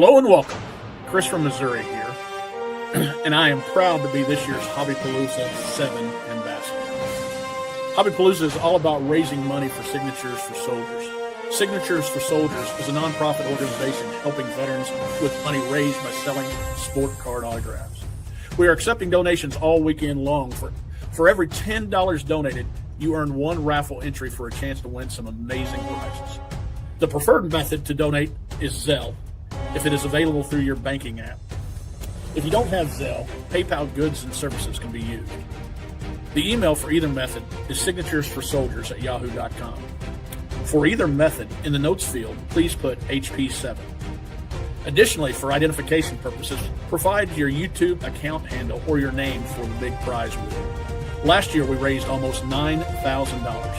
Hello and welcome. Chris from Missouri here, and I am proud to be this year's Hobby Palooza 7 ambassador. Hobby Palooza is all about raising money for Signatures for Soldiers. Signatures for Soldiers is a nonprofit organization helping veterans with money raised by selling sport card autographs. We are accepting donations all weekend long. For every $10 donated, you earn one raffle entry for a chance to win some amazing prizes. The preferred method to donate is Zelle, if it is available through your banking app. If you don't have Zelle, PayPal goods and services can be used. The email for either method is signaturesforsoldiers@yahoo.com. For either method, in the notes field, please put HP7. Additionally, for identification purposes, provide your YouTube account handle or your name for the big prize wheel. Last year, we raised almost $9,000.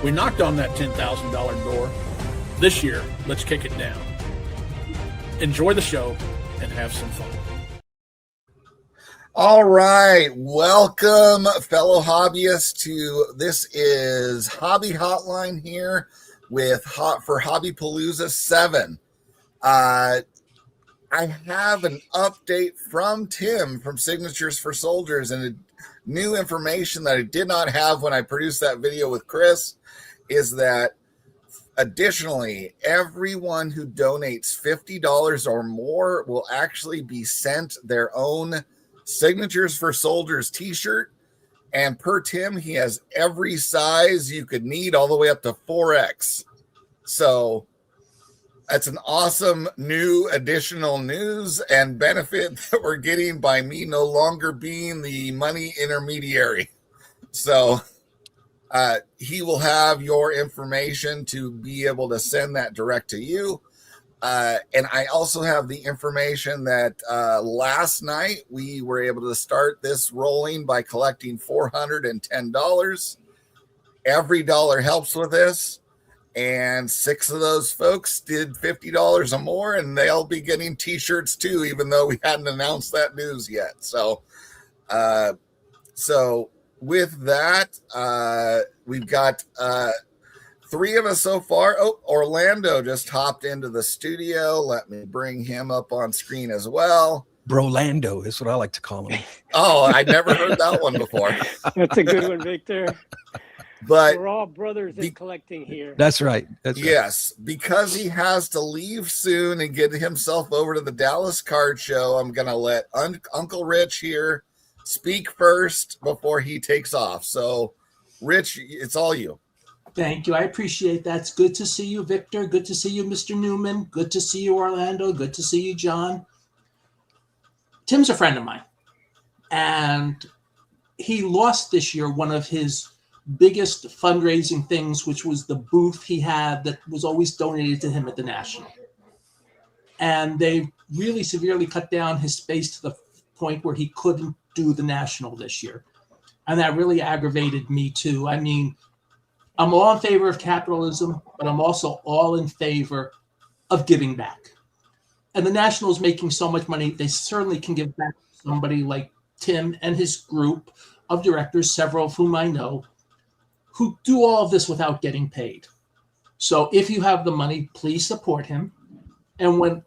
We knocked on that $10,000 door. This year, let's kick it down. Enjoy the show and have some fun. All right. Welcome, fellow hobbyists, this is Hobby Hotline here for Hobby Palooza 7. I have an update from Tim from Signatures for Soldiers, and new information that I did not have when I produced that video with Chris is that additionally, everyone who donates $50 or more will actually be sent their own Signatures for Soldiers t-shirt. And per Tim, he has every size you could need, all the way up to 4X. So that's an awesome new additional news and benefit that we're getting by me no longer being the money intermediary. So he will have your information to be able to send that direct to you. And I also have the information that last night we were able to start this rolling by collecting $410. Every dollar helps with this. And 6 of those folks did $50 or more, and they'll be getting t-shirts too, even though we hadn't announced that news yet. So with that, we've got 3 of us so far. Oh, Orlando just hopped into the studio. Let me bring him up on screen as well. Brolando is what I like to call him. Oh, I'd never heard that one before. That's a good one, Victor. But we're all brothers in collecting here. That's right. Yes, because he has to leave soon and get himself over to the Dallas Card Show, I'm going to let Uncle Rich here speak first before he takes off. So, Rich, it's all you. Thank you. I appreciate that. It's good to see you, Victor. Good to see you, Mr. Newman. Good to see you, Orlando. Good to see you, John. Tim's a friend of mine, and he lost this year one of his biggest fundraising things, which was the booth he had that was always donated to him at the National. And they really severely cut down his space to the point where he couldn't do the National this year. And that really aggravated me too. I mean, I'm all in favor of capitalism, but I'm also all in favor of giving back. And the National is making so much money, they certainly can give back to somebody like Tim and his group of directors, several of whom I know, who do all of this without getting paid. So if you have the money, please support him. And when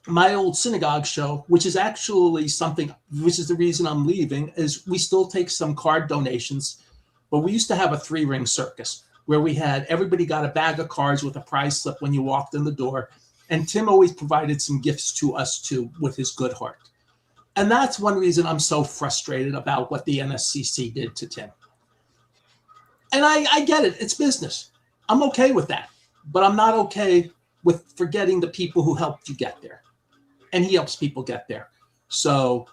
my old synagogue show, which is actually something, which is the reason I'm leaving, is we still take some card donations, but we used to have a 3-ring circus where we had everybody got a bag of cards with a prize slip when you walked in the door. And Tim always provided some gifts to us too with his good heart. And that's one reason I'm so frustrated about what the NSCC did to Tim. And I get it. It's business. I'm okay with that. But I'm not okay with forgetting the people who helped you get there. And he helps people get there. So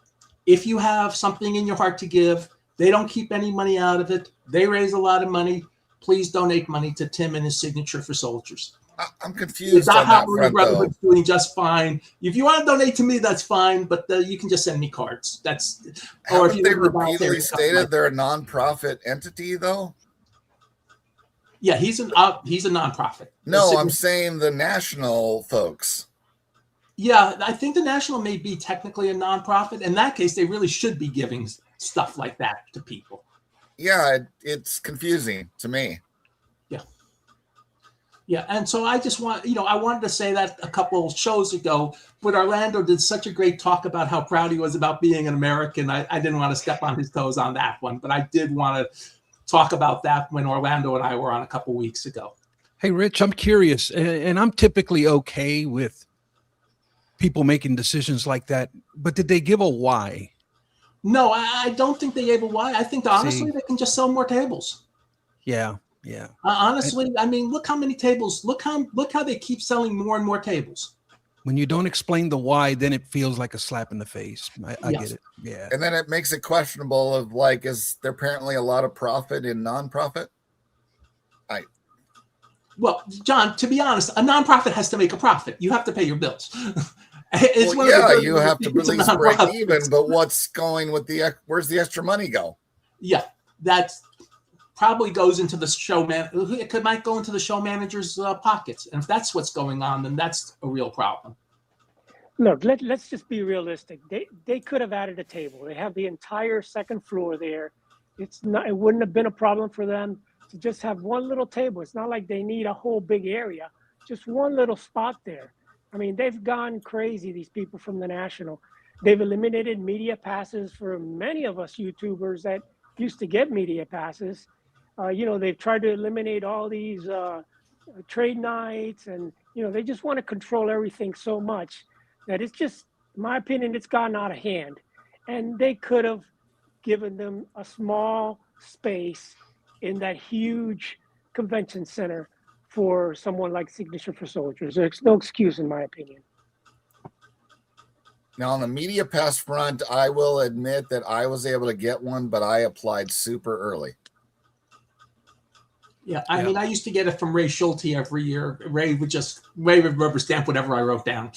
if you have something in your heart to give, they don't keep any money out of it. They raise a lot of money. Please donate money to Tim and his Signature for Soldiers. I'm confused on that front, Brotherhood's doing just fine. If you want to donate to me, that's fine, but you can just send me cards. Or if they repeatedly stated they're a nonprofit entity, though. Yeah, he's a nonprofit. No, I'm saying the National folks. Yeah, I think the National may be technically a nonprofit. In that case, they really should be giving stuff like that to people. Yeah, it's confusing to me. Yeah. Yeah, and so I just want, I wanted to say that a couple shows ago, but Orlando did such a great talk about how proud he was about being an American. I didn't want to step on his toes on that one, but I did want to talk about that when Orlando and I were on a couple weeks ago. Hey, Rich, I'm curious, and I'm typically okay with people making decisions like that, but did they give a why? No, I don't think they gave a why. I think honestly they can just sell more tables. Yeah. Honestly, I mean, look how many tables. Look how they keep selling more and more tables. When you don't explain the why, then it feels like a slap in the face. I Yes. get it. Yeah. And then it makes it questionable of like, is there apparently a lot of profit in nonprofit? Well, John, to be honest, a nonprofit has to make a profit. You have to pay your bills. You have to at least break even, but what's going with where's the extra money go? Yeah, that's probably goes into the show man. It might go into the show manager's pockets. And if that's what's going on, then that's a real problem. Look, let's just be realistic. They could have added a table. They have the entire second floor there. It wouldn't have been a problem for them to just have one little table. It's not like they need a whole big area, just one little spot there. I mean, they've gone crazy, these people from the National. They've eliminated media passes for many of us YouTubers that used to get media passes. They've tried to eliminate all these trade nights, and, they just want to control everything so much that it's just, in my opinion, it's gotten out of hand. And they could have given them a small space in that huge convention center for someone like Signature for Soldiers. There's no excuse, in my opinion. Now, on the media pass front, I will admit that I was able to get one, but I applied super early. Yeah, I mean, I used to get it from Ray Schulte every year. Ray would rubber stamp whatever I wrote down.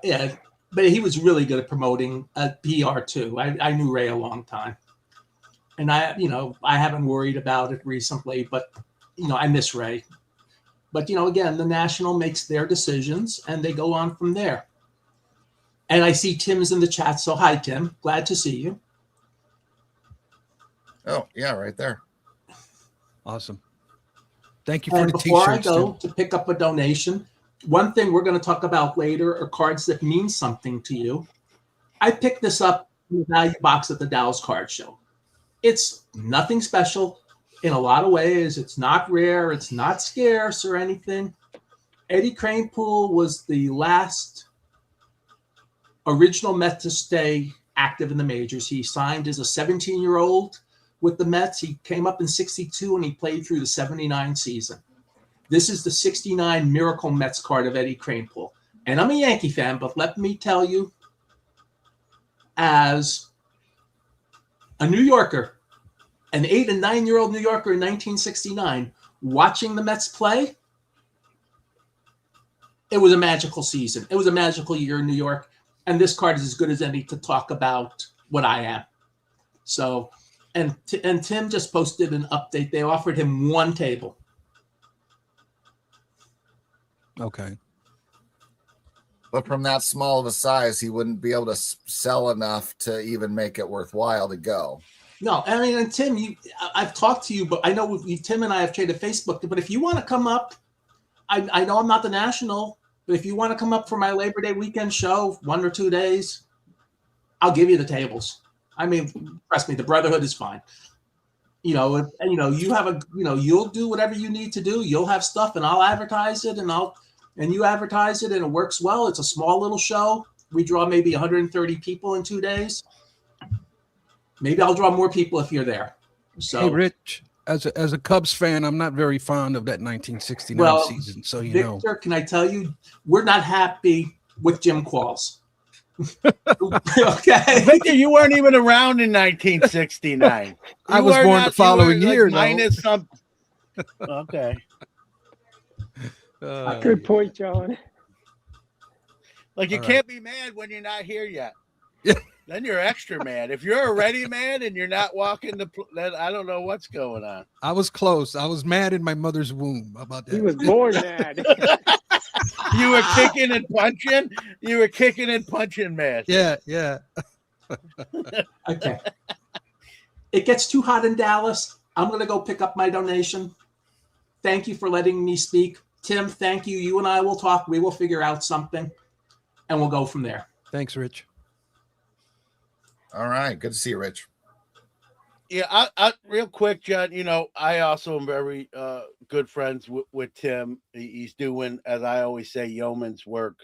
Yeah, but he was really good at promoting PR too. I knew Ray a long time. And I haven't worried about it recently, but, I miss Ray. But, again, the National makes their decisions and they go on from there. And I see Tim's in the chat. So hi, Tim. Glad to see you. Oh, yeah, right there. Awesome. Thank you for and the before t-shirts. I go to pick up a donation, one thing we're going to talk about later are cards that mean something to you. I picked this up in the value box at the Dallas Card Show. It's nothing special in a lot of ways. It's not rare. It's not scarce or anything. Eddie Kranepool was the last original Met to stay active in the majors. He signed as a 17-year-old with the Mets. He came up in 62 and he played through the 79 season. This is the 69 Miracle Mets card of Eddie Kranepool. And I'm a Yankee fan, but let me tell you, as a New Yorker, an 8 and 9-year-old New Yorker in 1969, watching the Mets play, it was a magical season. It was a magical year in New York. And this card is as good as any to talk about what I am. So, and Tim just posted an update. They offered him one table. Okay. But from that small of a size, he wouldn't be able to sell enough to even make it worthwhile to go. No, I mean, and Tim, I've talked to you, but I know Tim and I have traded Facebook. But if you want to come up, I know I'm not the National, but if you want to come up for my Labor Day weekend show, 1 or 2 days, I'll give you the tables. I mean, trust me, the Brotherhood is fine. You have you'll do whatever you need to do. You'll have stuff, and I'll advertise it, and you advertise it, and it works well. It's a small little show. We draw maybe 130 people in 2 days. Maybe I'll draw more people if you're there. So, hey, Rich, as a Cubs fan, I'm not very fond of that 1969 season. So Victor, can I tell you, we're not happy with Jim Qualls. Okay, Victor, you weren't even around in 1969. I was born the following year. Minus some. Okay. Good point, John. Like you can't be mad when you're not here yet. Then you're extra mad. If you're already mad and you're not walking then I don't know what's going on. I was close. I was mad in my mother's womb. How about that? He was born mad. You were kicking and punching. You were kicking and punching, man. Yeah. Okay. It gets too hot in Dallas. I'm going to go pick up my donation. Thank you for letting me speak. Tim, thank you. You and I will talk. We will figure out something, and we'll go from there. Thanks, Rich. All right. Good to see you, Rich. Yeah, I real quick, John. I also am very good friends with Tim. He's doing, as I always say, yeoman's work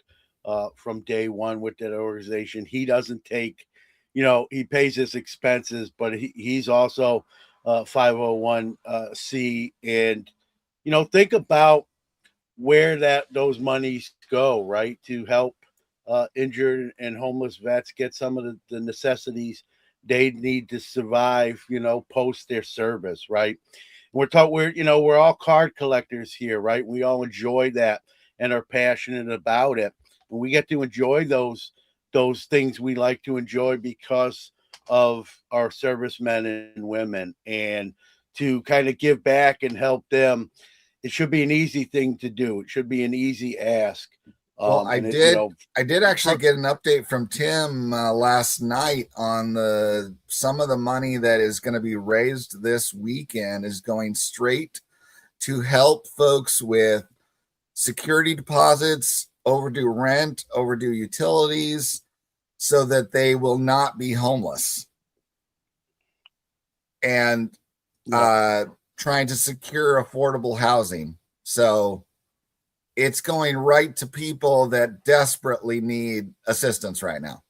from day one with that organization. He doesn't take, he pays his expenses, but he's also 501c, and think about where those monies go, right, to help injured and homeless vets get some of the necessities they need to survive, post their service, right? We're all card collectors here, right? We all enjoy that and are passionate about it. And we get to enjoy those things we like to enjoy because of our servicemen and women, and to kind of give back and help them. It should be an easy thing to do. It should be an easy ask. Well, I did actually get an update from Tim last night on some of the money that is going to be raised this weekend is going straight to help folks with security deposits, overdue rent, overdue utilities, so that they will not be homeless, and trying to secure affordable housing. So it's going right to people that desperately need assistance right now.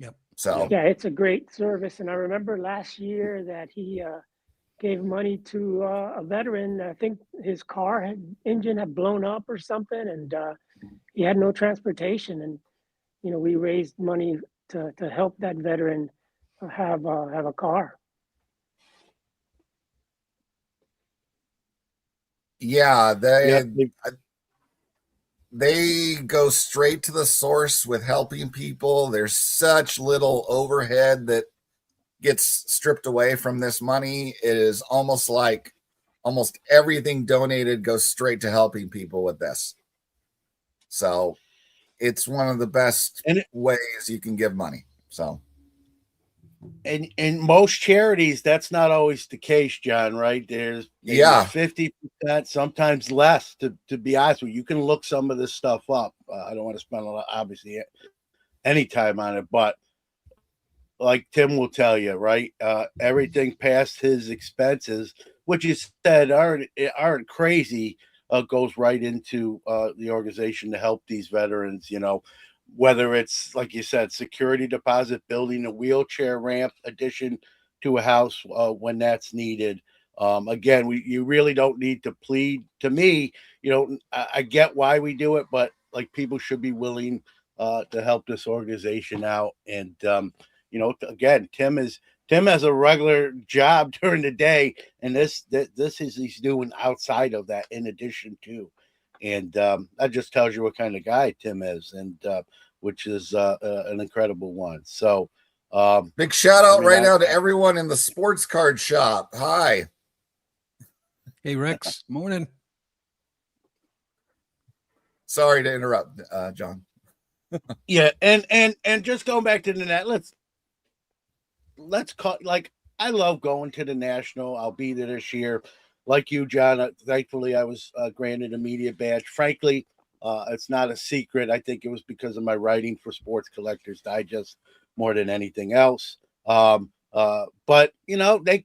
Yep. So yeah, it's a great service. And I remember last year that he gave money to a veteran. I think his engine had blown up or something, and he had no transportation. And we raised money to help that veteran have a car. yeah, they go straight to the source with helping people. There's such little overhead that gets stripped away from this money. It is almost like almost everything donated goes straight to helping people with this. So it's one of the best ways you can give money. So, and in most charities, that's not always the case, John, right? There's 50%, sometimes less, to be honest with you. You can look some of this stuff up. I don't want to spend obviously any time on it, but like Tim will tell you, right? Everything past his expenses, which you said aren't crazy, goes right into the organization to help these veterans, whether it's, like you said, security deposit, building a wheelchair ramp, addition to a house when that's needed. Again, you really don't need to plead. To me, I get why we do it, but like, people should be willing to help this organization out. And again, Tim has a regular job during the day, and this is he's doing outside of that, in addition to. And that just tells you what kind of guy Tim is, and which is an incredible one. So big shout out now to everyone in the sports card shop. Hi. Hey, Rex. Morning. Sorry to interrupt, John. Yeah, and just going back to the net, let's call, like, I love going to the National. I'll be there this year. Like you, John, thankfully I was granted a media badge. Frankly, it's not a secret. I think it was because of my writing for Sports Collectors Digest more than anything else. But they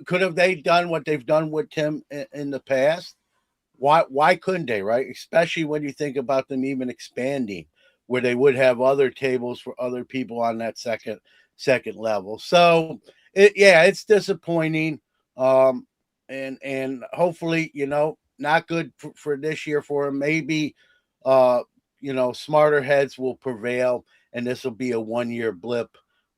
could have they done what they've done with Tim in the past. Why couldn't they, right? Especially when you think about them even expanding, where they would have other tables for other people on that second level. So it's disappointing. And hopefully, not good for this year for him. Maybe, smarter heads will prevail, and this will be a 1-year blip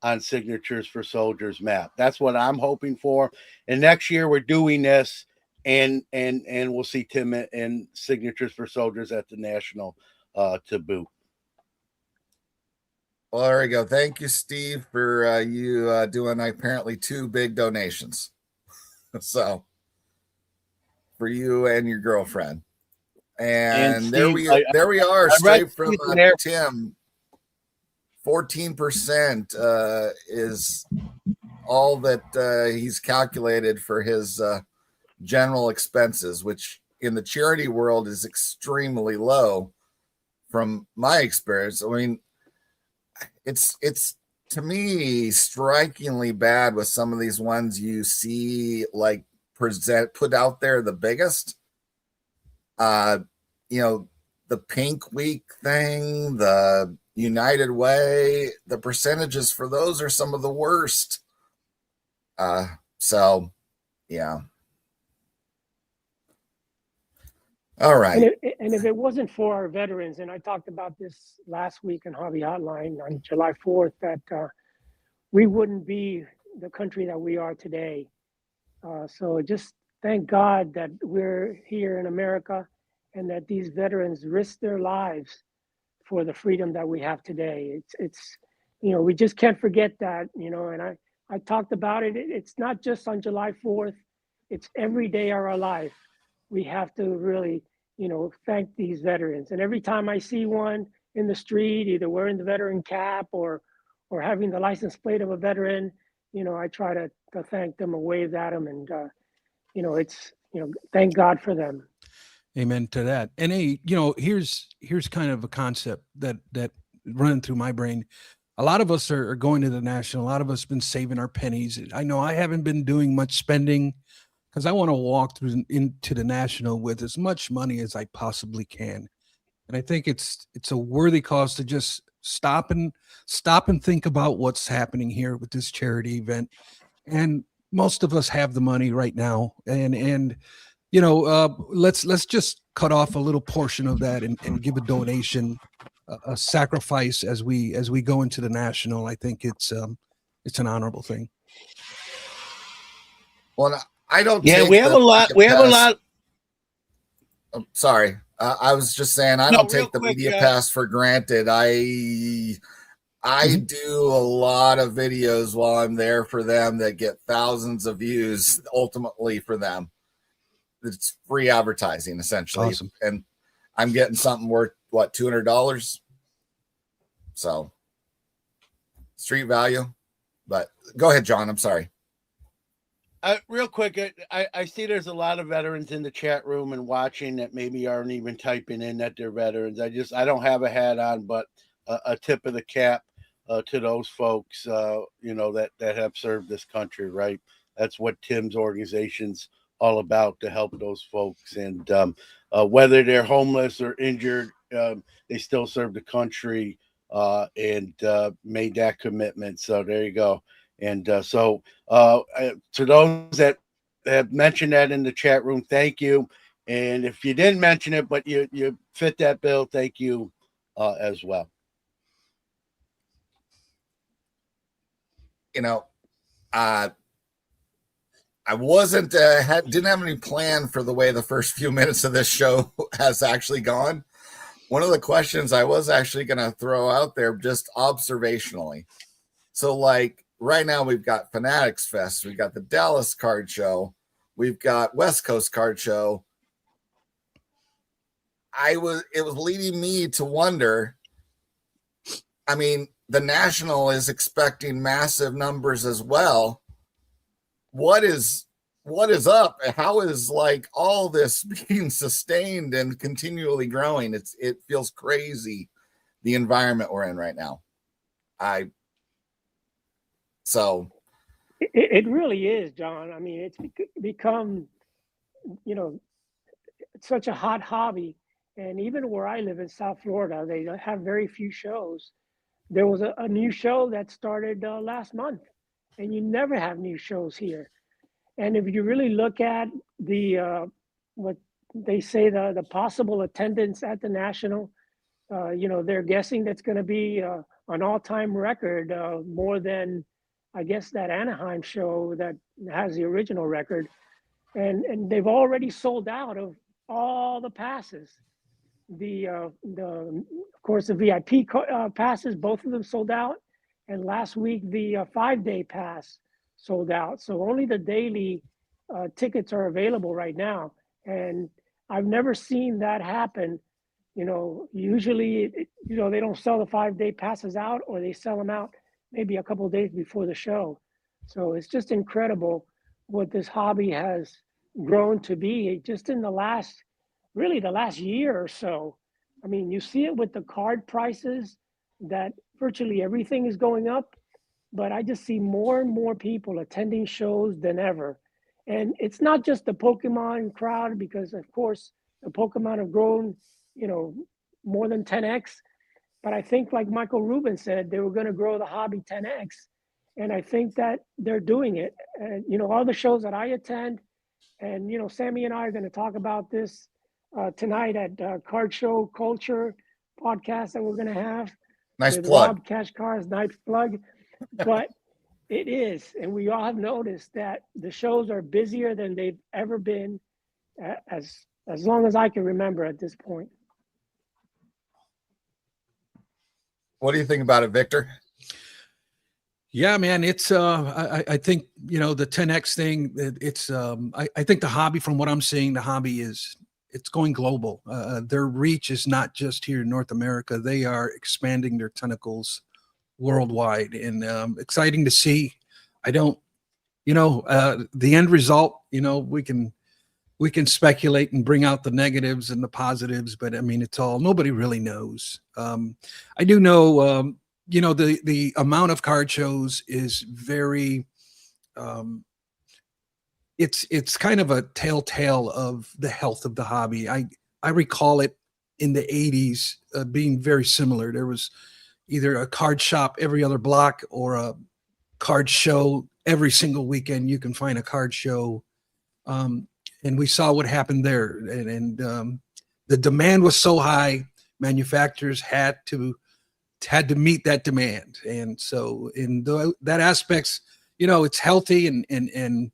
on Signatures for Soldiers map. That's what I'm hoping for. And next year we're doing this, and we'll see Tim and Signatures for Soldiers at the National to boot. Well, there we go. Thank you, Steve, for you doing apparently 2 big donations. So, for you and your girlfriend. And Steve, there we are, straight from Tim. 14% is all that he's calculated for his general expenses, which in the charity world is extremely low from my experience. I mean, it's to me strikingly bad with some of these ones you see like put out there the biggest. You know, the Pink Week thing, the United Way, the percentages for those are some of the worst. So yeah. All right. And if it wasn't for our veterans, and I talked about this last week in Hobby Hotline on July 4th, that we wouldn't be the country that we are today. So just thank God that we're here in America and that these veterans risked their lives for the freedom that we have today. It's you know, we just can't forget that, you know, and I talked about it. It's not just on July 4th, it's every day of our life. We have to really, you know, thank these veterans. And every time I see one in the street, either wearing the veteran cap or having the license plate of a veteran, you know, I try to thank them or wave at them. And, you know, it's, you know, thank God for them. Amen to that. And hey, you know, here's kind of a concept that running through my brain. A lot of us are going to the national. A lot of us been saving our pennies. I know I haven't been doing much spending because I want to walk through into the national with as much money as I possibly can. And I think it's a worthy cause to just stop and think about what's happening here with this charity event. And most of us have the money right now. And you know, let's just cut off a little portion of that and give a donation, a sacrifice as we go into the national. I think it's an honorable thing. Well, I don't. Yeah, we have a lot. We have a lot. I'm sorry. I was just saying I don't take the media pass for granted. I do a lot of videos while I'm there for them that get thousands of views ultimately for them. It's free advertising essentially. Awesome. And I'm getting something worth what, $200. So street value. But go ahead, John. I'm sorry. Real quick, I see there's a lot of veterans in the chat room and watching that maybe aren't even typing in that they're veterans. I don't have a hat on, but a tip of the cap to those folks, you know, that have served this country, right? That's what Tim's organization's all about, to help those folks. And whether they're homeless or injured, they still serve the country and made that commitment. So there you go. And so to those that have mentioned that in the chat room, thank you. And if you didn't mention it, but you fit that bill, thank you as well. You know, I wasn't didn't have any plan for the way the first few minutes of this show has actually gone. One of the questions I was actually going to throw out there just observationally. So like, right now we've got Fanatics Fest, we've got the Dallas Card Show, we've got West Coast Card Show. It was leading me to wonder, I mean, the National is expecting massive numbers as well. What is up? How is like all this being sustained and continually growing? It feels crazy, the environment we're in right now. So it really is, John. I mean, it's become, you know, it's such a hot hobby. And even where I live in South Florida, they have very few shows. There was a new show that started last month, and you never have new shows here. And if you really look at the what they say, the possible attendance at the National, you know, they're guessing that's going to be an all-time record, more than, I guess, that Anaheim show that has the original record. And they've already sold out of all the passes. Of course, the VIP passes, both of them sold out. And last week, the 5-day pass sold out. So only the daily tickets are available right now. And I've never seen that happen. You know, usually, you know, they don't sell the 5-day passes out, or they sell them out maybe a couple of days before the show. So it's just incredible what this hobby has grown to be just in the last really the last year or so. I mean, you see it with the card prices that virtually everything is going up, but I just see more and more people attending shows than ever. And it's not just the Pokemon crowd, because of course the Pokemon have grown, you know, more than 10x. But I think, like Michael Rubin said, they were going to grow the hobby 10x. And I think that they're doing it. And, you know, all the shows that I attend, and, you know, Sammy and I are going to talk about this tonight at Card Show Culture podcast that we're going to have. Nice with plug. Rob Cashcar's nice plug. But it is. And we all have noticed that the shows are busier than they've ever been as long as I can remember at this point. What do you think about it, Victor? Yeah, man, it's I think, you know, the 10x thing, it's I think the hobby, from what I'm seeing, the hobby it's going global. Their reach is not just here in North America. They are expanding their tentacles worldwide, and exciting to see. I don't, you know, the end result, you know, we can speculate and bring out the negatives and the positives, but I mean, it's all, nobody really knows. I do know, you know, the amount of card shows is very, it's kind of a telltale of the health of the hobby. I recall it in the 80s being very similar. There was either a card shop every other block or a card show every single weekend. You can find a card show. And we saw what happened there. And the demand was so high, manufacturers had to meet that demand. And so in that aspects, you know, it's healthy and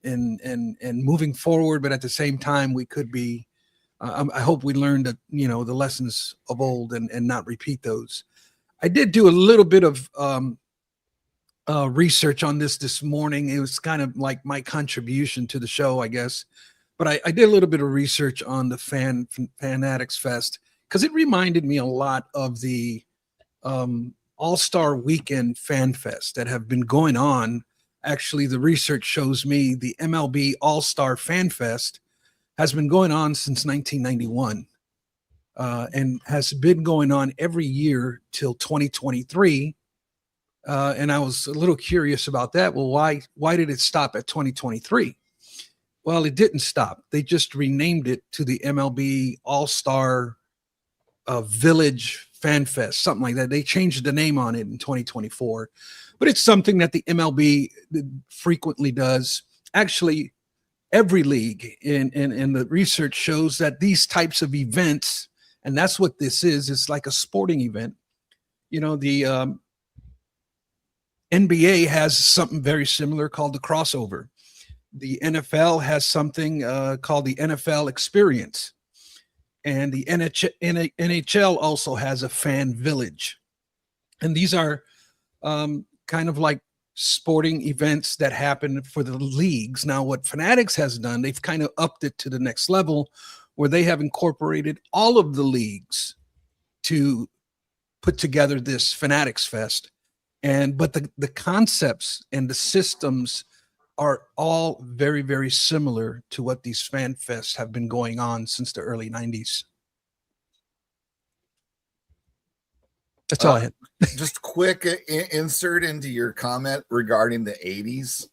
moving forward, but at the same time, we could be, I hope we learned that, you know, the lessons of old and not repeat those. I did do a little bit of research on this morning. It was kind of like my contribution to the show, I guess. But I did a little bit of research on the Fanatics Fest, because it reminded me a lot of the All-Star Weekend Fan Fest that have been going on. Actually, the research shows me the MLB All-Star Fan Fest has been going on since 1991 and has been going on every year till 2023. And I was a little curious about that. Well, why did it stop at 2023? Well, it didn't stop. They just renamed it to the MLB All-Star Village Fan Fest, something like that. They changed the name on it in 2024. But it's something that the MLB frequently does. Actually, every league in the research shows that these types of events, and that's what this is, it's like a sporting event. You know, the NBA has something very similar called the crossover. The NFL has something called the NFL Experience. And the NHL also has a fan village. And these are kind of like sporting events that happen for the leagues. Now, what Fanatics has done, they've kind of upped it to the next level, where they have incorporated all of the leagues to put together this Fanatics Fest. But the concepts and the systems are all very, very similar to what these fan fests have been going on since the early 90s. That's all I had. Just quick insert into your comment regarding the 80s.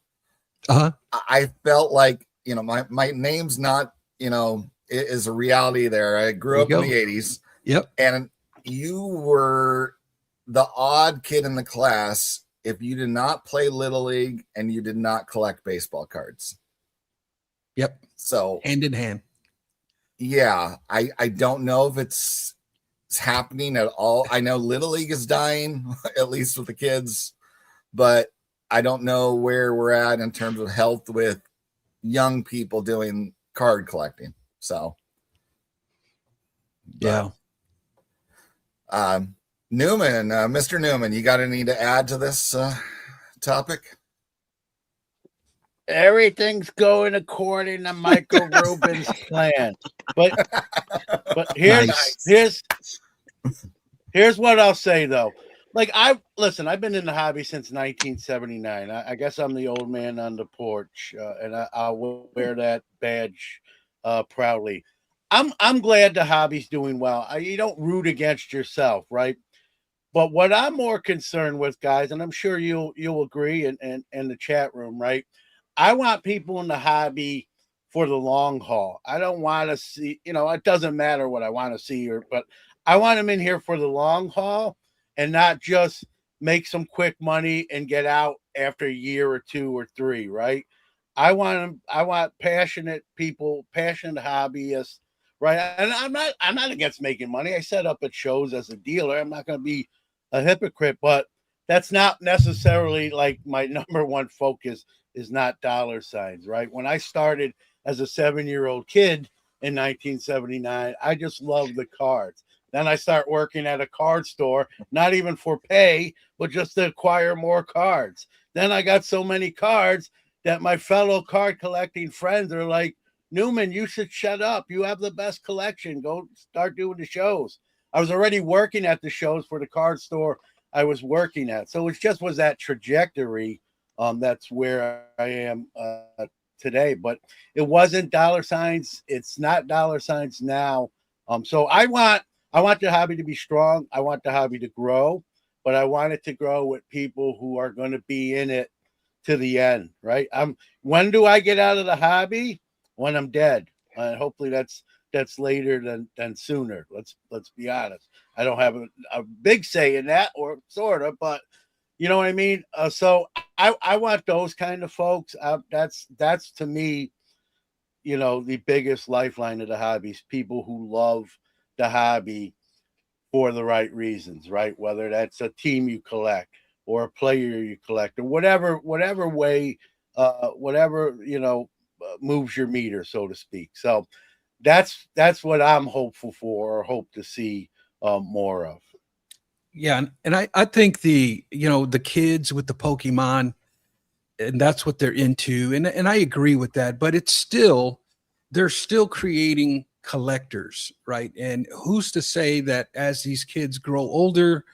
I felt like, you know, my name's not, you know, it is a reality there. I grew up in the 80s. Yep. And you were the odd kid in the class if you did not play Little League and you did not collect baseball cards. Yep. So hand in hand. Yeah. I don't know if it's happening at all. I know Little League is dying, at least with the kids, but I don't know where we're at in terms of health with young people doing card collecting. So yeah. Newman, Mr. Newman, you got any to add to this topic? Everything's going according to Michael Rubin's plan. But here's what I'll say though. Like I've been in the hobby since 1979. I guess I'm the old man on the porch, and I'll wear that badge proudly. I'm glad the hobby's doing well. You don't root against yourself, right? But what I'm more concerned with, guys, and I'm sure you'll agree in the chat room, right? I want people in the hobby for the long haul. I don't want to see, it doesn't matter what I want to see, but I want them in here for the long haul and not just make some quick money and get out after a year or 2 or 3, right? I want passionate people, passionate hobbyists, right? And I'm not against making money. I set up at shows as a dealer. I'm not going to be a hypocrite, but that's not necessarily like my number one focus is not dollar signs, right? When I started as a 7-year-old kid in 1979, I just loved the cards. Then I start working at a card store, not even for pay, but just to acquire more cards. Then I got so many cards that my fellow card collecting friends are like, Newman, you should shut up. You have the best collection. Go start doing the shows. I was already working at the shows for the card store I was working at. So it just was that trajectory. That's where I am today. But it wasn't dollar signs. It's not dollar signs now. So I want the hobby to be strong. I want the hobby to grow. But I want it to grow with people who are going to be in it to the end, right? When do I get out of the hobby? When I'm dead. Hopefully that's later than sooner. Let's be honest. I don't have a big say in that, or sort of, but you know what I mean? So I want those kind of folks. That's to me, the biggest lifeline of the hobbies, people who love the hobby for the right reasons, right? Whether that's a team you collect or a player you collect or whatever way, moves your meter, so to speak. So that's what I'm hopeful for or hope to see more of. Yeah, and I think the kids with the Pokemon, and that's what they're into, and I agree with that. But they're still creating collectors, right? And who's to say that as these kids grow older,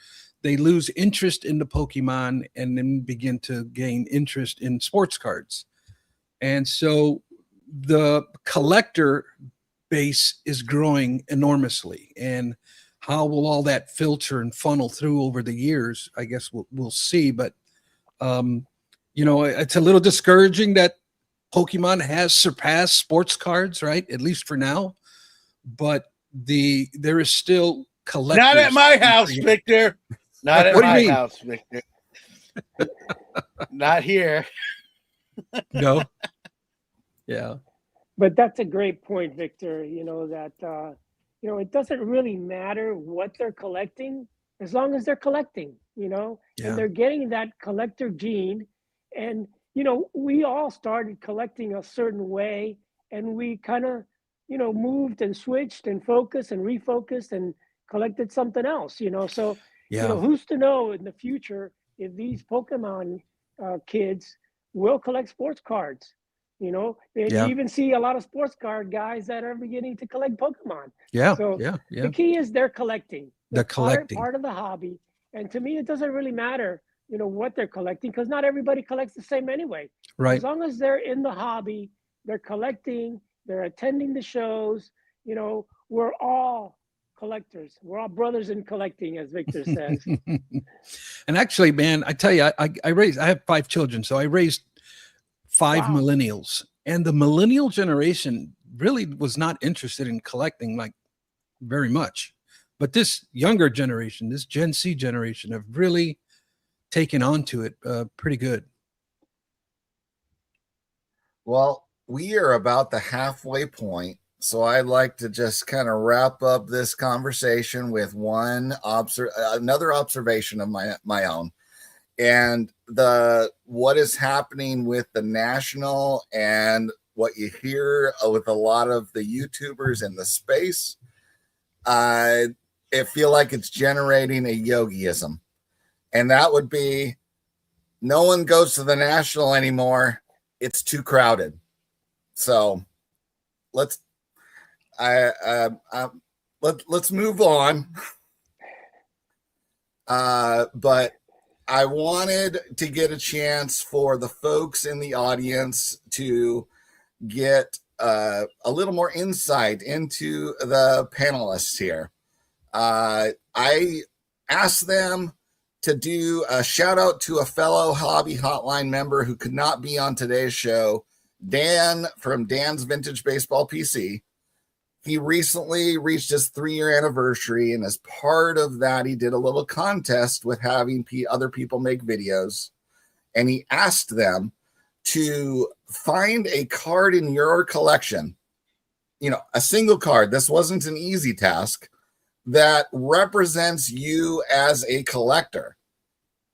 they lose interest in the Pokemon and then begin to gain interest in sports cards? And so the collector base is growing enormously. And how will all that filter and funnel through over the years? I guess we'll see. But, it's a little discouraging that Pokemon has surpassed sports cards, right? At least for now. But there is still collectors. Not at my house, Victor. Not at my house, Victor. Not here. No. Yeah. But that's a great point, Victor. That it doesn't really matter what they're collecting as long as they're collecting, and they're getting that collector gene. And, we all started collecting a certain way, and we kind of, moved and switched and focused and refocused and collected something else, So, who's to know in the future if these Pokemon kids will collect sports cards? You even see a lot of sports card guys that are beginning to collect Pokemon. Yeah. So the key is they're collecting. They're collecting. Part of the hobby. And to me, it doesn't really matter, what they're collecting, because not everybody collects the same anyway. Right. As long as they're in the hobby, they're collecting, they're attending the shows, we're all collectors. We're all brothers in collecting, as Victor says. And actually, man, I tell you, I have 5 children, so I raised 5 millennials, and the millennial generation really was not interested in collecting like very much. But this younger generation, this Gen Z generation, have really taken on to it pretty good. Well, we are about the halfway point, so I'd like to just kind of wrap up this conversation with another observation of my own. And what is happening with the national and what you hear with a lot of the YouTubers in the space, I feel like it's generating a yogiism. And that would be, no one goes to the national anymore. It's too crowded. So let's move on. But I wanted to get a chance for the folks in the audience to get a little more insight into the panelists here. I asked them to do a shout out to a fellow Hobby Hotline member who could not be on today's show, Dan from Dan's Vintage Baseball PC. He recently reached his 3-year anniversary, and as part of that, he did a little contest with having other people make videos, and he asked them to find a card in your collection, a single card. This wasn't an easy task, that represents you as a collector.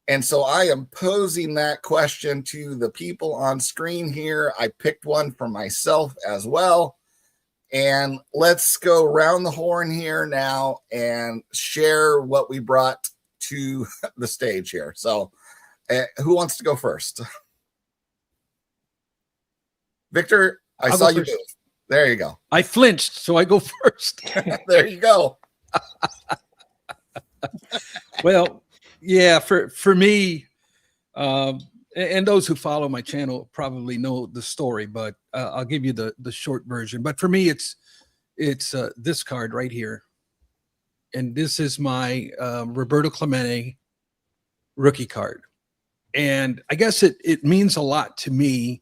And so I am posing that question to the people on screen here. I picked one for myself as well. And let's go around the horn here now and share what we brought to the stage here. So who wants to go first? Victor, I saw you move. There you go. I flinched, so I go first. There you go. Well, yeah, for me, and those who follow my channel probably know the story, but I'll give you the short version. But for me, it's this card right here, and this is my Roberto Clemente rookie card, and I guess it means a lot to me.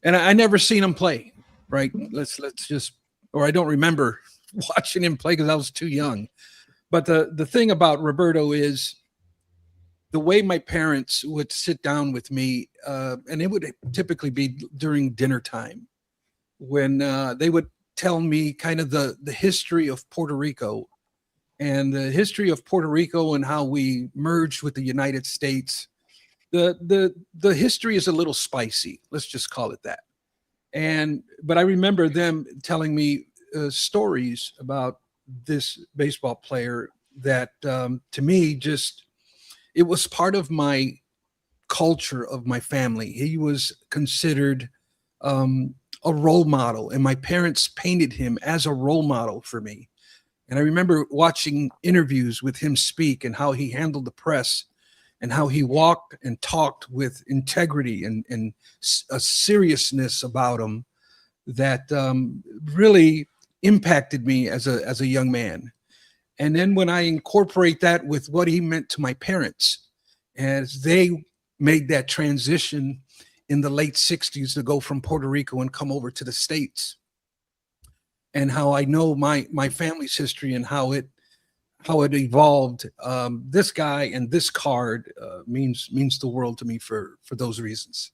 And I never seen him play, right? Let's just, or I don't remember watching him play because I was too young. But the thing about Roberto is the way my parents would sit down with me, and it would typically be during dinner time, when they would tell me kind of the history of Puerto Rico and the history of Puerto Rico and how we merged with the United States. The history is a little spicy. Let's just call it that. But I remember them telling me stories about this baseball player that to me it was part of my culture of my family. He was considered a role model, and my parents painted him as a role model for me. And I remember watching interviews with him speak and how he handled the press and how he walked and talked with integrity and a seriousness about him that really impacted me as a young man. And then when I incorporate that with what he meant to my parents, as they made that transition in the late 60s to go from Puerto Rico and come over to the States, and how I know my family's history and how it evolved, this guy and this card means the world to me for those reasons.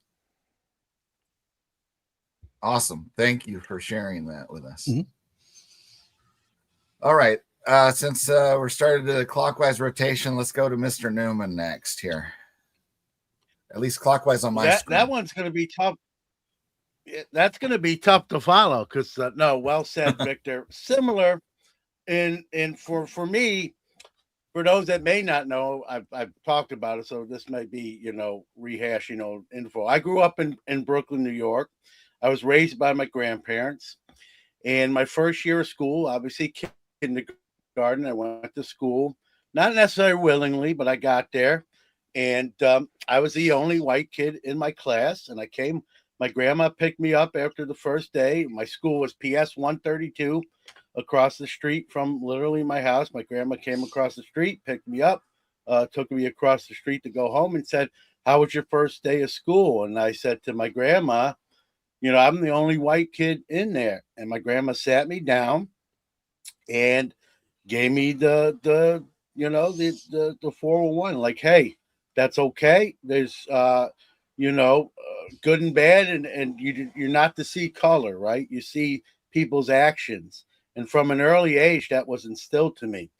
Awesome. Thank you for sharing that with us. Mm-hmm. All right. Since we're started the clockwise rotation, let's go to Mr. Newman next here. At least clockwise on my screen. That one's going to be tough. That's going to be tough to follow because no, well said, Victor. Similar in for me, for those that may not know, I've talked about it, so this might be rehashing old info. I grew up in Brooklyn, New York. I was raised by my grandparents, and my first year of school, obviously kindergarten, I went to school, not necessarily willingly, but I got there, and I was the only white kid in my class, and my grandma picked me up after the first day. My school was PS 132 across the street from literally my house. My grandma came across the street, picked me up, took me across the street to go home and said, "How was your first day of school?" And I said to my grandma, I'm the only white kid in there. And my grandma sat me down and gave me the 401, like, hey, that's okay. There's, good and bad. And you're not to see color, right? You see people's actions. And from an early age, that was instilled to me.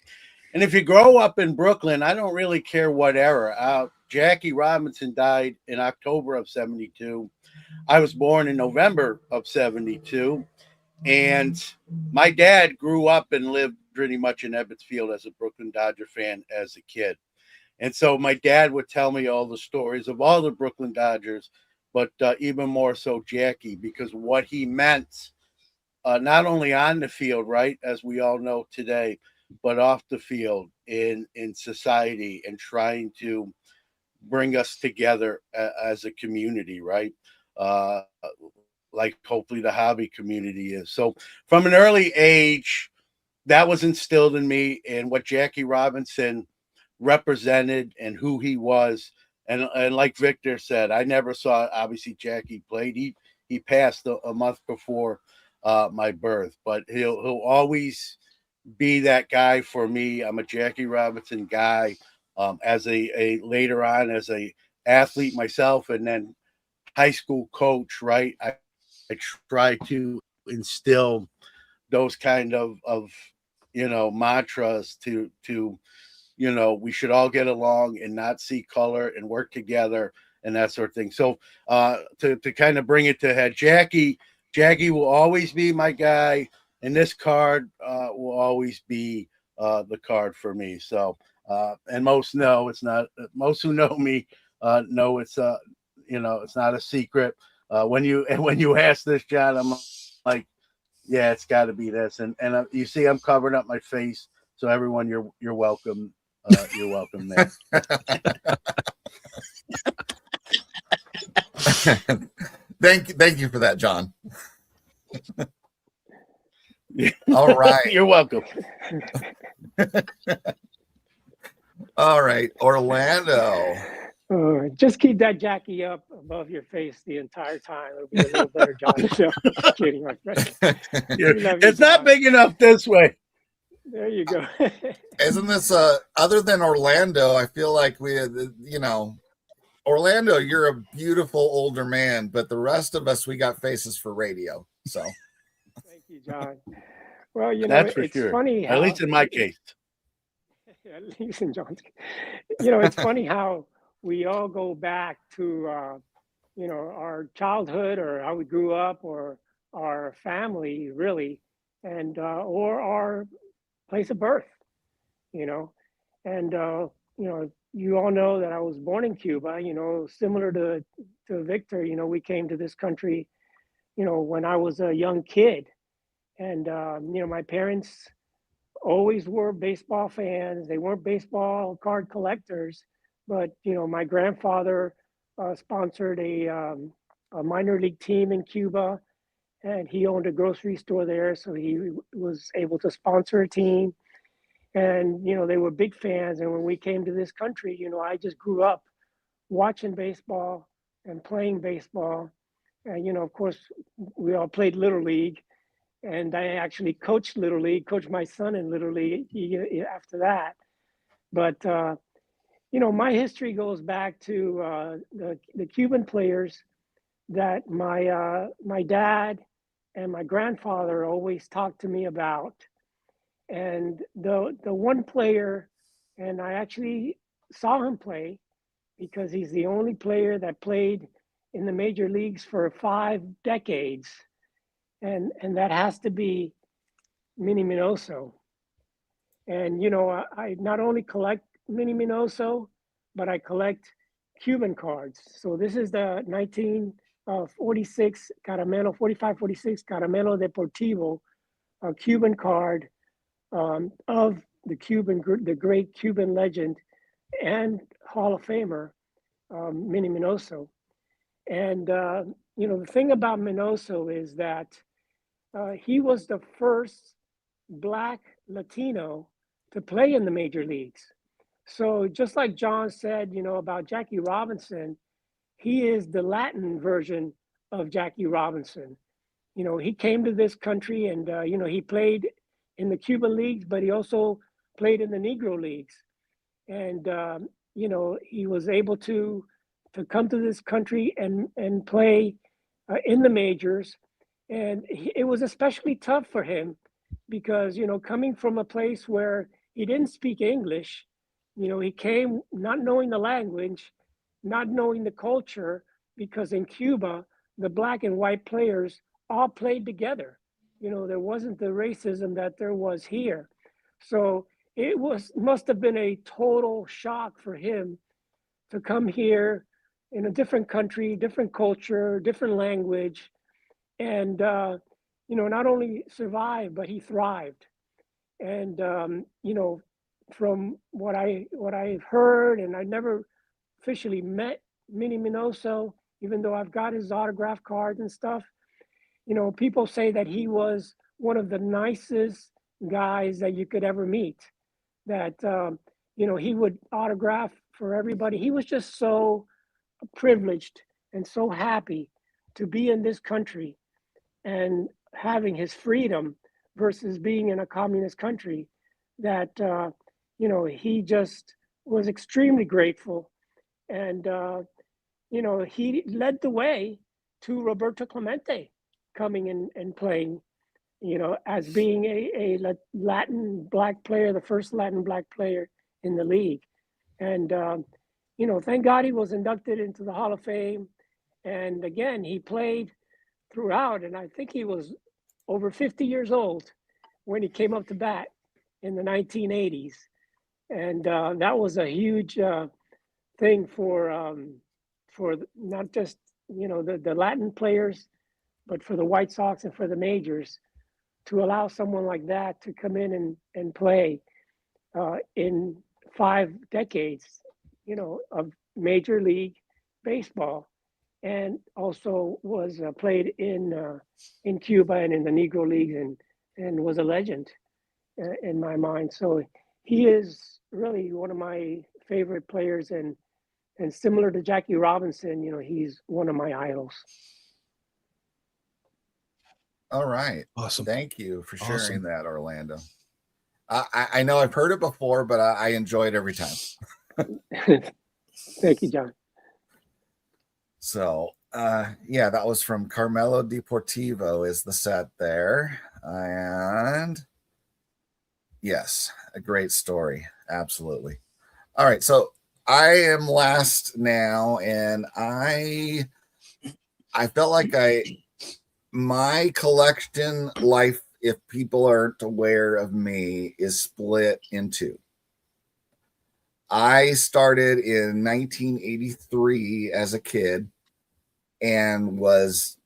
And if you grow up in Brooklyn, I don't really care what era. Jackie Robinson died in October of 72. I was born in November of 72. And my dad grew up and lived pretty much in Ebbets as a Brooklyn Dodger fan as a kid. And so my dad would tell me all the stories of all the Brooklyn Dodgers, but even more so Jackie, because what he meant, not only on the field, right, as we all know today, but off the field in society and trying to bring us together as a community, right? like hopefully the hobby community is. So from an early age, that was instilled in me, and what Jackie Robinson represented and who he was. And like Victor said, I never saw obviously Jackie played. He passed a month before my birth, but he'll always be that guy for me. I'm a Jackie Robinson guy. As a later on as a athlete myself, and then high school coach, right? I try to instill those kind of mantras to we should all get along and not see color and work together and that sort of thing. So to kind of bring it to head, Jackie will always be my guy, and this card will always be the card for me. So and most know it's not. Most who know me know it's it's not a secret. When you ask this, John, I'm like, yeah, it's got to be this. And you see, I'm covering up my face, so everyone, you're welcome. You're welcome there. Thank you for that, John. All right. You're welcome. All right, Orlando. Just keep that Jackie up above your face the entire time. It'll be a little better, John. No, just kidding, my friend. It's not big enough this way. There you go. Isn't this other than Orlando? I feel like Orlando, you're a beautiful older man, but the rest of us, we got faces for radio. So thank you, John. Well, that's for it's sure. funny how, at least in my case. At least in John's case. It's funny how we all go back to our childhood or how we grew up or our family really, and or our place of birth, and you all know that I was born in Cuba, similar to Victor. We came to this country when I was a young kid, and my parents always were baseball fans. They weren't baseball card collectors, but my grandfather sponsored a minor league team in Cuba, and he owned a grocery store there, so he was able to sponsor a team. And they were big fans. And when we came to this country, I just grew up watching baseball and playing baseball. And of course, we all played Little League. And I actually coached Little League, coached my son in Little League after that. But, my history goes back to the Cuban players that my dad and my grandfather always talked to me about. And the one player, and I actually saw him play because he's the only player that played in the major leagues for 5 decades. And that has to be Minnie Minoso. And, I not only collect Minnie Minoso, but I collect Cuban cards. So this is the 1946 Caramelo, 45-46 Caramelo Deportivo, a Cuban card of the great Cuban legend and Hall of Famer, Minnie Minoso. And, the thing about Minoso is that he was the first Black Latino to play in the major leagues. So just like John said, about Jackie Robinson, he is the Latin version of Jackie Robinson. He came to this country and, he played in the Cuban leagues, but he also played in the Negro leagues. And, he was able to come to this country and play in the majors. And it was especially tough for him because, coming from a place where he didn't speak English, he came not knowing the language, not knowing the culture, because in Cuba, the Black and white players all played together. There wasn't the racism that there was here. So it must have been a total shock for him to come here in a different country, different culture, different language, and not only survive, but he thrived. And from what I've heard, and I never officially met Minnie Minoso, even though I've got his autograph cards and stuff. people say that he was one of the nicest guys that you could ever meet, that, he would autograph for everybody. He was just so privileged and so happy to be in this country and having his freedom versus being in a communist country, that, he just was extremely grateful. And, he led the way to Roberto Clemente coming in and playing, as being a Latin black player, the first Latin black player in the league. And, thank God he was inducted into the Hall of Fame. And again, he played throughout. And I think he was over 50 years old when he came up to bat in the 1980s. And that was a huge thing for not just, the Latin players, but for the White Sox and for the majors, to allow someone like that to come in and play in 5 decades, of Major League Baseball, and also was played in Cuba and in the Negro Leagues, and was a legend in my mind. So he is really one of my favorite players, and similar to Jackie Robinson, he's one of my idols. All right. Awesome. Thank you for sharing Awesome. that, Orlando. I know I've heard it before, but I enjoy it every time. Thank you, John. So, yeah, that was from Carmelo Deportivo is the set there. And yes, a great story. Absolutely. All right. So I am last now, and I felt like my collection life, if people aren't aware of me, is split in two. I started in 1983 as a kid and was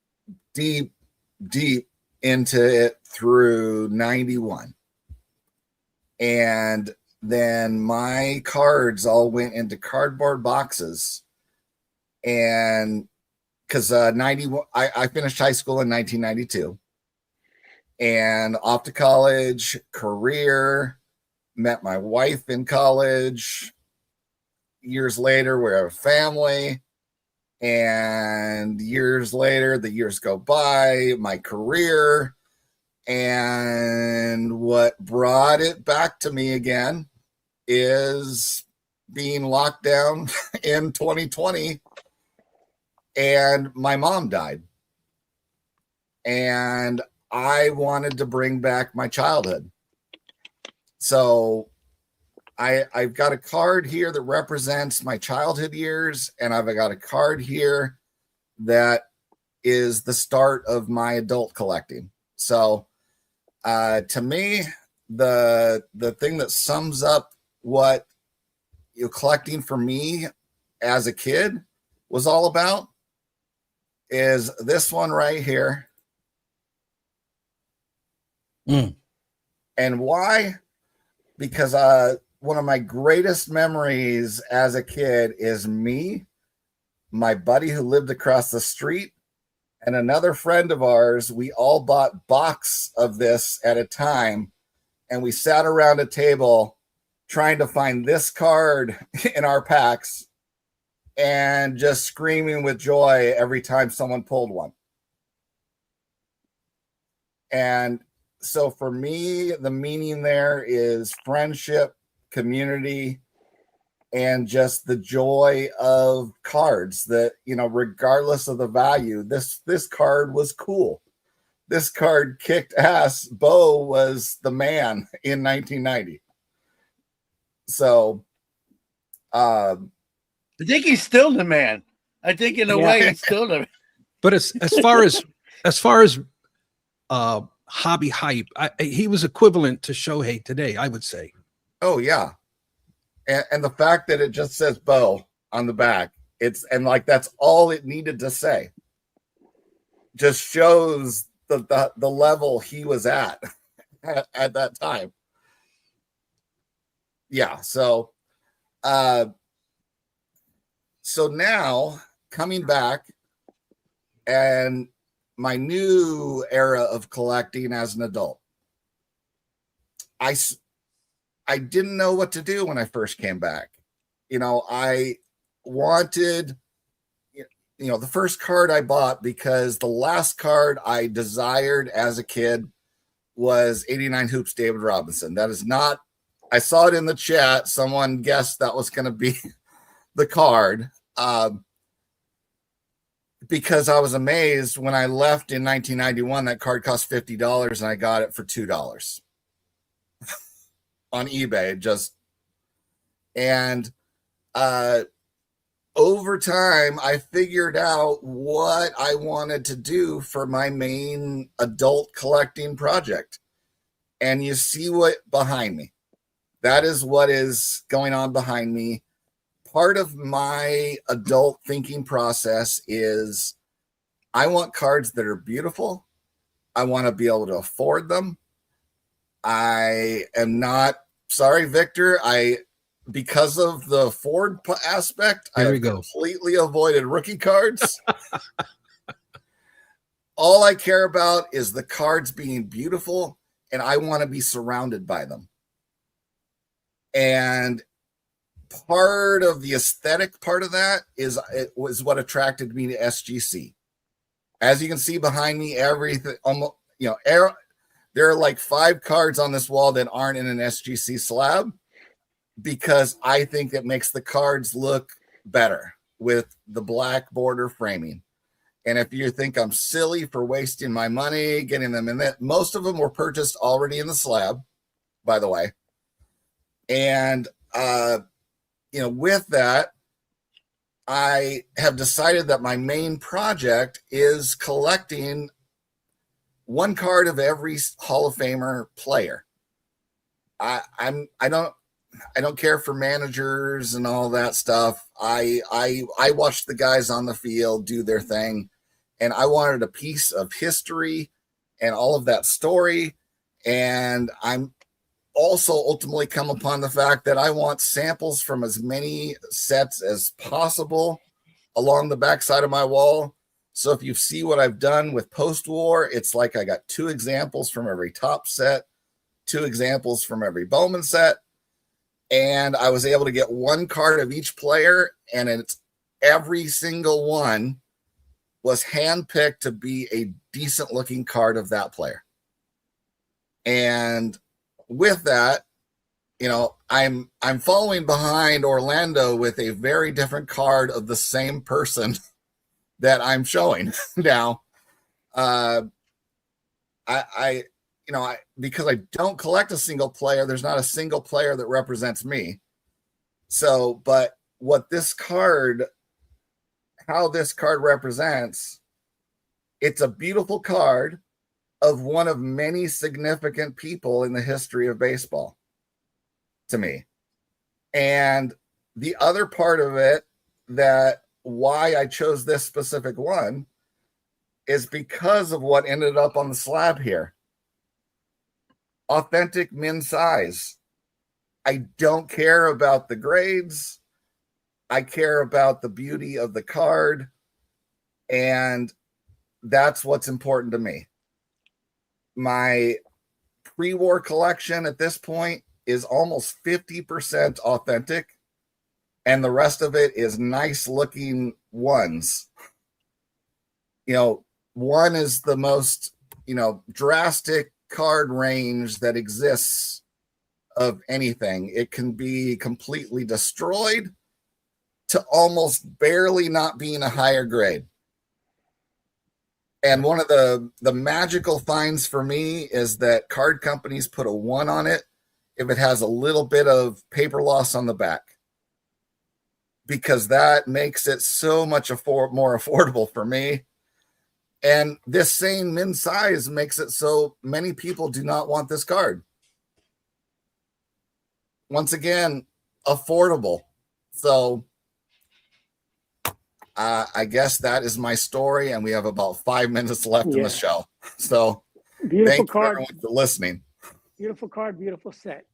deep into it through 91. And then my cards all went into cardboard boxes. And because 91, I finished high school in 1992 and off to college, career, met my wife in college. Years later, we have a family. And years later, the years go by, my career. And what brought it back to me again is being locked down in 2020. And my mom died. And I wanted to bring back my childhood. So I've got a card here that represents my childhood years, and I've got a card here that is the start of my adult collecting. So to me, the thing that sums up what collecting for me as a kid was all about is this one right here. And why? Because one of my greatest memories as a kid is me, my buddy who lived across the street, and another friend of ours. We all bought box of this at a time, and we sat around a table trying to find this card in our packs and just screaming with joy every time someone pulled one. And so for me, the meaning there is friendship, community, and just the joy of cards that, regardless of the value, this card was cool. This card kicked ass. Bo was the man in 1990. So, I think he's still the man. I think in a way he's still the man. But as far as hobby hype, he was equivalent to Shohei today, I would say. Oh yeah. And the fact that it just says Bo on the back, that's all it needed to say. Just shows the level he was at that time. Yeah. So now coming back, and my new era of collecting as an adult. I didn't know what to do when I first came back. You know, I wanted, you know, the first card I bought, because the last card I desired as a kid was 89 Hoops David Robinson. That is not, I saw it in the chat. Someone guessed that was going to be the card. Because I was amazed when I left in 1991, that card cost $50 and I got it for $2 on eBay. And over time, I figured out what I wanted to do for my main adult collecting project. And you see what behind me. That is what is going on behind me. Part of my adult thinking process is I want cards that are beautiful. I want to be able to afford them. I am not, sorry, Victor, because of the Ford aspect, I have completely avoided rookie cards. All I care about is the cards being beautiful, and I want to be surrounded by them. And part of the aesthetic part of that it was what attracted me to SGC. As you can see behind me, everything, you know, there are like 5 cards on this wall that aren't in an SGC slab, because I think it makes the cards look better with the black border framing. And if you think I'm silly for wasting my money getting them in that, most of them were purchased already in the slab, by the way. And you know, with that, I have decided that my main project is collecting 1 card of every Hall of Famer player. I don't care for managers and all that stuff. I watch the guys on the field do their thing, and I wanted a piece of history and all of that story. And I'm also ultimately come upon the fact that I want samples from as many sets as possible along the backside of my wall. So if you see what I've done with post-war, it's like I got 2 examples from every top set, 2 examples from every Bowman set. And I was able to get 1 card of each player, and it's every single one was handpicked to be a decent looking card of that player. And with that, you know, I'm following behind Orlando with a very different card of the same person that I'm showing now. Because I don't collect a single player, there's not a single player that represents me. So, but what this card, how this card represents, it's a beautiful card of one of many significant people in the history of baseball to me. And the other part of it, that why I chose this specific one, is because of what ended up on the slab here. Authentic min size. I don't care about the grades. I care about the beauty of the card. And that's what's important to me. My pre-war collection at this point is almost 50% authentic, and the rest of it is nice looking ones. You know, 1 is the most, you know, drastic card range that exists of anything. It can be completely destroyed to almost barely not being a higher grade. And one of the magical finds for me is that card companies put a 1 on it if it has a little bit of paper loss on the back, because that makes it so much more affordable for me. And this same min size makes it so many people do not want this card. Once again, affordable. So I guess that is my story, and we have about 5 minutes left in the show. So beautiful thank card. you everyone for listening. Beautiful card, beautiful set.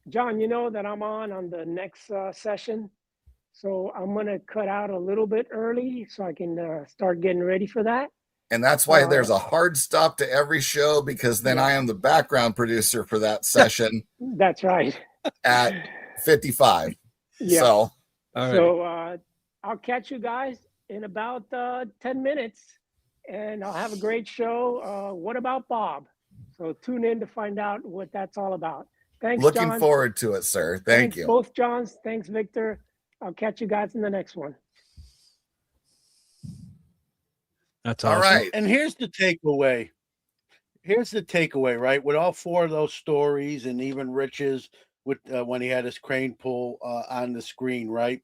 John, you know that I'm on the next session. So I'm going to cut out a little bit early so I can start getting ready for that. And that's why there's a hard stop to every show, because then I am the background producer for that session. That's right. At 55. Yeah. So, I'll catch you guys in about 10 minutes, and I'll have a great show. What about Bob? So tune in to find out what that's all about. Thanks, looking John. forward to it, sir. Thanks, you. Both Johns. Thanks, Victor. I'll catch you guys in the next one. That's awesome. All right. And here's the takeaway. Right? With all four of those stories, and even Rich's with when he had his crane pull on the screen, right?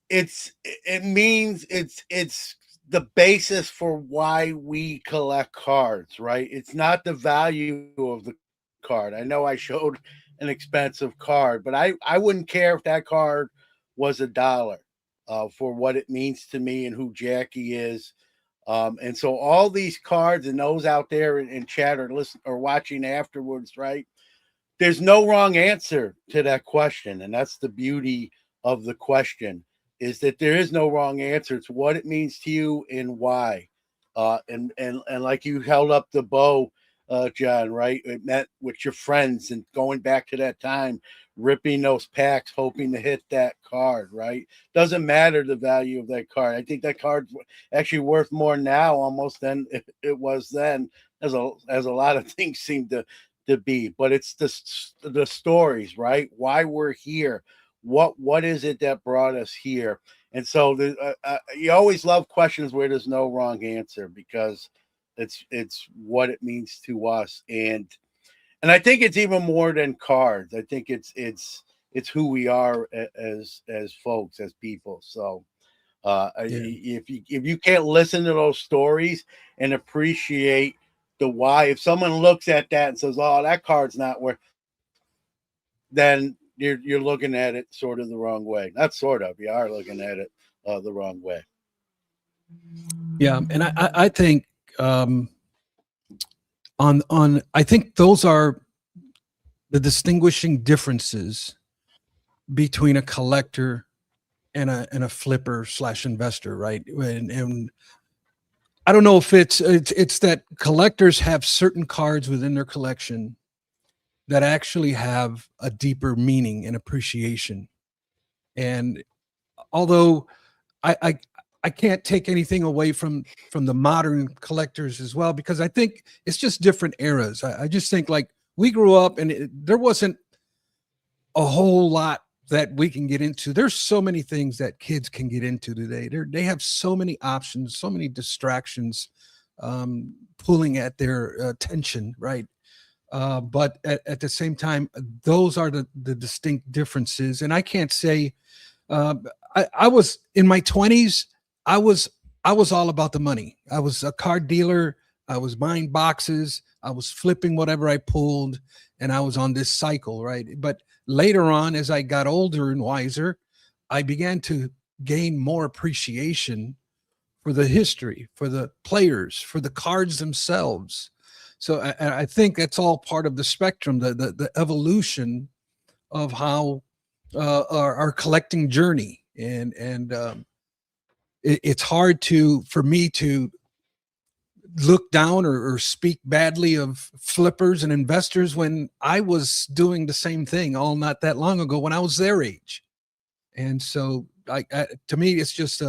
It means it's the basis for why we collect cards, right? It's not the value of the card. I know I showed an expensive card, but I wouldn't care if that card was $1 for what it means to me and who Jackie is. And so all these cards, and those out there in chat or listen or watching afterwards, right? There's no wrong answer to that question. And that's the beauty of the question, is that there is no wrong answer. It's what it means to you and why. And like you held up the bow, John, right? It met with your friends and going back to that time, ripping those packs, hoping to hit that card, right? Doesn't matter the value of that card. I think that card's actually worth more now almost than it was then, as a lot of things seem to be. But it's the stories, right? Why we're here. What is it that brought us here? And so you always love questions where there's no wrong answer, because it's what it means to us. And I think it's even more than cards. I think it's who we are as folks, as people. So if you can't listen to those stories and appreciate the why, if someone looks at that and says, "Oh, that card's not worth," then you're looking at it sort of the wrong way. Not sort of, you are looking at it the wrong way. Yeah, and I think I think those are the distinguishing differences between a collector and a flipper / investor, right? And I don't know if it's that collectors have certain cards within their collection that actually have a deeper meaning and appreciation. And although I can't take anything away from the modern collectors as well, because I think it's just different eras. I just think, like, we grew up and there wasn't a whole lot that we can get into. There's so many things that kids can get into today. They have so many options, so many distractions pulling at their attention, right? But at the same time, those are the distinct differences. And I can't say I was in my 20s. I was all about the money. I was a card dealer. I was buying boxes. I was flipping whatever I pulled, and I was on this cycle, right? But later on, as I got older and wiser, I began to gain more appreciation for the history, for the players, for the cards themselves. So I think that's all part of the spectrum, the evolution of how our collecting journey. And it's hard for me to look down or speak badly of flippers and investors when I was doing the same thing all not that long ago when I was their age. And so to me, it's just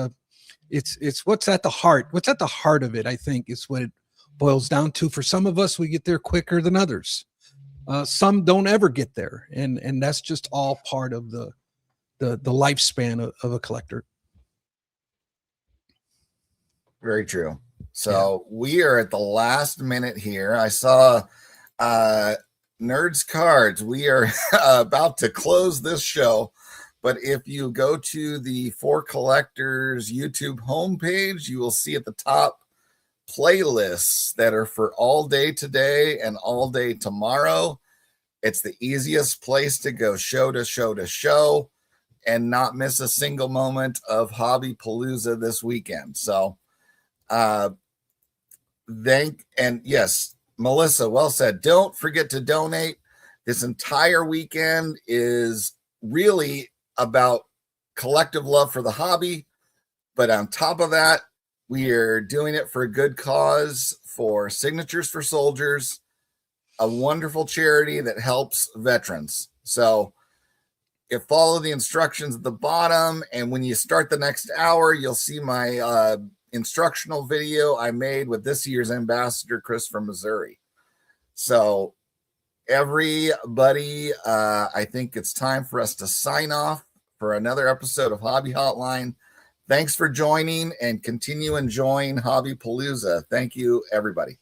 it's what's at the heart. What's at the heart of it, I think, is what it boils down to. For some of us, we get there quicker than others. Some don't ever get there. And that's just all part of the lifespan of a collector. Very true. So we are at the last minute here. I saw Nerds Cards. We are about to close this show. But if you go to the For Collectors YouTube homepage, you will see at the top playlists that are for all day today and all day tomorrow. It's the easiest place to go show to show to show and not miss a single moment of Hobby Palooza this weekend. So and yes, Melissa, well said. Don't forget to donate. This entire weekend is really about collective love for the hobby. But on top of that, We are doing it for a good cause, for Signatures for Soldiers, a wonderful charity that helps veterans. So you follow the instructions at the bottom, and when you start the next hour, you'll see my instructional video I made with this year's ambassador, Chris from Missouri. So everybody, I think it's time for us to sign off for another episode of Hobby Hotline. Thanks for joining, and continue enjoying Hobby Palooza. Thank you, everybody.